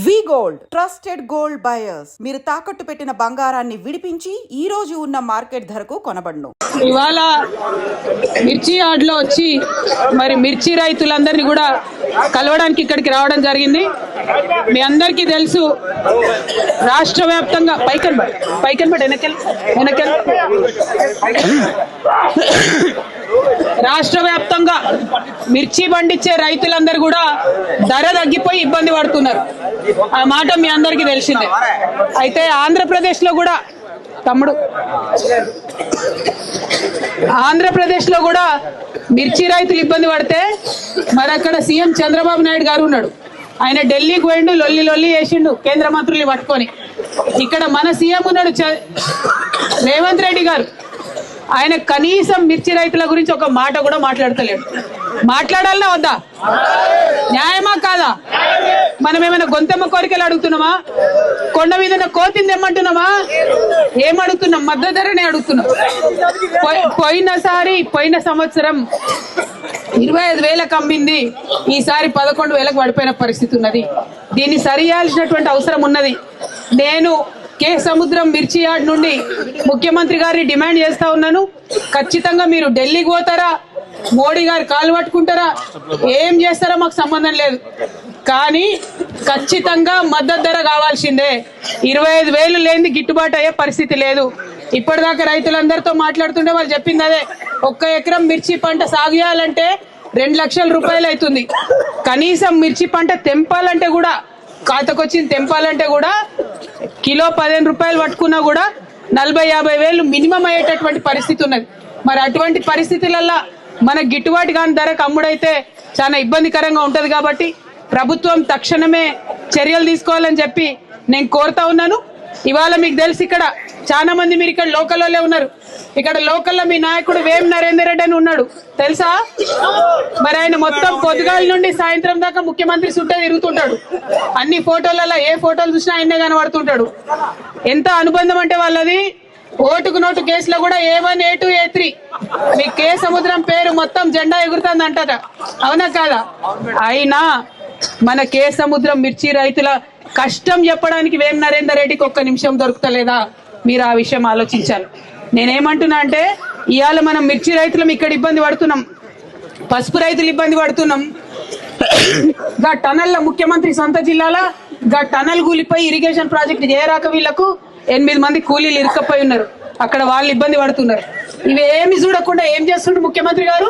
వి gold trusted gold buyers మీరు తాకట్టు పెట్టిన బంగారాన్ని విడిపించి ఈ రోజు ఉన్న మార్కెట్ ధరకు కొనబడును. ఇవాళ మిర్చి యార్డ్లో వచ్చి మరి మిర్చి రైతులందరినీ కూడా కలవడానికి ఇక్కడికి రావడం జరిగింది. మీ అందరికీ తెలుసు రాష్ట్ర వ్యాప్తంగా రాష్ట్ర వ్యాప్తంగా మిర్చి పండించే రైతులందరూ కూడా ధర తగ్గిపోయి ఇబ్బంది పడుతున్నారు. ఆ మాట మీ అందరికీ తెలిసిందే. అయితే ఆంధ్రప్రదేశ్లో కూడా మిర్చి రైతులు ఇబ్బంది పడితే మరి అక్కడ సీఎం చంద్రబాబు నాయుడు గారు ఉన్నాడు. ఆయన ఢిల్లీకి పోయిండు, లొల్లి చేసిండు కేంద్ర మంత్రులు పట్టుకొని. ఇక్కడ మన సీఎం ఉన్నాడు రేవంత్ రెడ్డి గారు. ఆయన కనీసం మిర్చి రైతుల గురించి ఒక మాట కూడా మాట్లాడతలేడు. మాట్లాడాలన్నా వద్దా? న్యాయమా కాదా? మనం ఏమైనా గొంతెమ్మ కోరికలు అడుగుతున్నామా? కొండ మీద కోతింది ఏమంటున్నామా? ఏమడుగుతున్నాం? మద్దతు ధరనే అడుగుతున్నాం. పోయిన సంవత్సరం 25,000 అమ్మింది, ఈసారి 11,000 పడిపోయిన పరిస్థితి ఉన్నది. దీన్ని సరిచేయాల్సినటువంటి అవసరం ఉన్నది. నేను కే సముద్రం మిర్చి యార్డ్ నుండి ముఖ్యమంత్రి గారిని డిమాండ్ చేస్తా ఉన్నాను. ఖచ్చితంగా మీరు ఢిల్లీకి పోతారా, మోడీ గారు కాలు పట్టుకుంటారా, ఏం చేస్తారో మాకు సంబంధం లేదు, కానీ ఖచ్చితంగా మద్దతు ధర కావాల్సిందే. 25,000 లేని గిట్టుబాటు అయ్యే పరిస్థితి లేదు. ఇప్పటిదాకా రైతులందరితో మాట్లాడుతుంటే వాళ్ళు చెప్పింది అదే. 1 ఎకరం మిర్చి పంట సాగు చేయాలంటే 2 లక్షల రూపాయలు అవుతుంది. కనీసం మిర్చి పంట తెంపాలంటే కూడా, ఖాతాకొచ్చింది తెంపాలంటే కూడా కిలో 15 రూపాయలు పట్టుకున్నా కూడా 40-50 వేలు మినిమం అయ్యేటటువంటి పరిస్థితి ఉన్నది. మరి అటువంటి పరిస్థితులలో మన గిట్టుబాటు కాని ధరకు అమ్ముడైతే చాలా ఇబ్బందికరంగా ఉంటది. కాబట్టి ప్రభుత్వం తక్షణమే చర్యలు తీసుకోవాలని చెప్పి నేను కోరుతా ఉన్నాను. ఇవాళ మీకు తెలుసు ఇక్కడ చాలా మంది మీరు ఇక్కడ లోకల్లోనే ఉన్నారు. ఇక్కడ లోకల్లో మీ నాయకుడు వేం నరేందర్ రెడ్డి అని ఉన్నాడు, తెలుసా? మరి ఆయన మొత్తం పొద్దుగాల నుండి సాయంత్రం దాకా ముఖ్యమంత్రి చుట్టే తిరుగుతుంటాడు. అన్ని ఫోటోలలో ఏ ఫోటోలు చూసినా ఆయనే కనబడుతుంటాడు. ఎంత అనుబంధం అంటే వాళ్ళది. ఓటుకు నోటు కేసులో కూడా A1, A2, A3 మీ కే సముద్రం పేరు మొత్తం జెండా ఎగురుతుంది అంటట. అవునా కాదా? అయినా మన కే సముద్రం మిర్చి రైతుల కష్టం చెప్పడానికి వేం నరేందర్ రెడ్డికి 1 నిమిషం దొరుకుతలేదా? మీరు ఆ విషయం ఆలోచించాలి. నేనేమంటున్నా అంటే ఇవాళ మనం మిర్చి రైతులం ఇక్కడ ఇబ్బంది పడుతున్నాం, పసుపు రైతులు ఇబ్బంది పడుతున్నాం. గా టనల్ల ముఖ్యమంత్రి సొంత జిల్లాలో గా టనల్ కూలిపోయి ఇరిగేషన్ ప్రాజెక్ట్ చేయరాక వీళ్లకు 8 మంది కూలీలు ఇరుక్కపోయి ఉన్నారు. అక్కడ వాళ్ళు ఇబ్బంది పడుతున్నారు. ఇవేమి చూడకుండా ఏం చేస్తుండ్రు ముఖ్యమంత్రి గారు?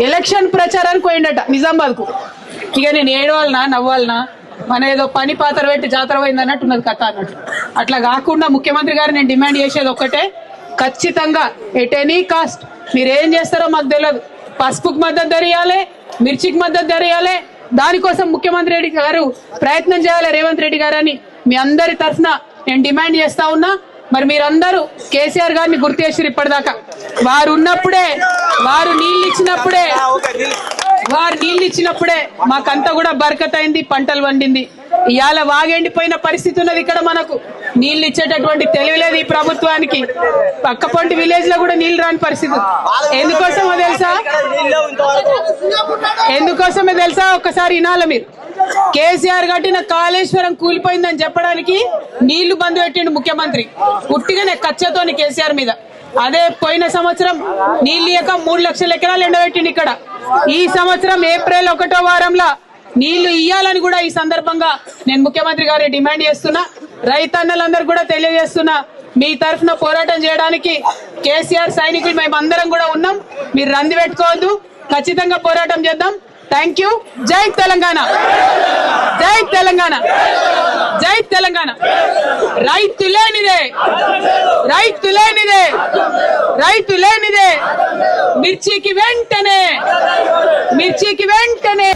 ఎలక్షన్ ప్రచారానికి పోయిండట నిజామాబాద్కు. ఇక నేను ఏడవాలనా నవ్వాలనా, మన ఏదో పని పాత్ర పెట్టి జాతర పోయింది అన్నట్టున్నది కథ అన్నట్టు. అట్లా కాకుండా ముఖ్యమంత్రి గారు నేను డిమాండ్ చేసేది ఒక్కటే, ఖచ్చితంగా ఎట్ ఎనీ కాస్ట్ మీరు ఏం చేస్తారో మాకు తెలియదు, పసుపుకు మద్దతు ధర ఇవ్వాలి, మిర్చికి మద్దతు ధర ఇవ్వాలి. దానికోసం ముఖ్యమంత్రి రెడ్డి గారు ప్రయత్నం చేయాలి, రేవంత్ రెడ్డి గారు అని మీ అందరి తరఫున నేను డిమాండ్ చేస్తా ఉన్నా. మరి మీరందరూ కేసీఆర్ గారిని గుర్తు చేసారు. ఇప్పటిదాకా వారు ఉన్నప్పుడే, వారు నీళ్ళు ఇచ్చినప్పుడే మాకంతా కూడా బరకత్ అయింది, పంటలు వండింది. ఇవాళ వాగెండిపోయిన పరిస్థితి ఉన్నది. ఇక్కడ మనకు నీళ్లు ఇచ్చేటటువంటి తెలివి లేదు ఈ ప్రభుత్వానికి. పక్కపొంటి విలేజ్ లో కూడా నీళ్లు రాని పరిస్థితి. ఎందుకోసమే తెలుసా? ఒక్కసారి వినాలి మీరు. కేసీఆర్ కట్టిన కాళేశ్వరం కూలిపోయిందని చెప్పడానికి నీళ్లు బంద్ పెట్టిండు ముఖ్యమంత్రి, ఉట్టిగానే కచ్చతోని కేసీఆర్ మీద. అదే పోయిన సంవత్సరం నీళ్లు ఇయ్యక 3 లక్షల ఎకరాలు ఎండబెట్టిండు ఇక్కడ. ఈ సంవత్సరం ఏప్రిల్ 1వ వారంలో నీళ్లు ఇయ్యాలని కూడా ఈ సందర్భంగా నేను ముఖ్యమంత్రి గారి డిమాండ్ చేస్తున్నా. రైతన్నలందరూ కూడా తెలియజేస్తున్నా, మీ తరఫున పోరాటం చేయడానికి కేసీఆర్ సైనికులు మేమందరం కూడా ఉన్నాం. మీరు రంది పెట్టుకోవద్దు, ఖచ్చితంగా పోరాటం చేద్దాం. Thank you. జై తెలంగాణ, జై తెలంగాణ, జై తెలంగాణ. రైతు లేనిదే మిర్చికి వెంటనే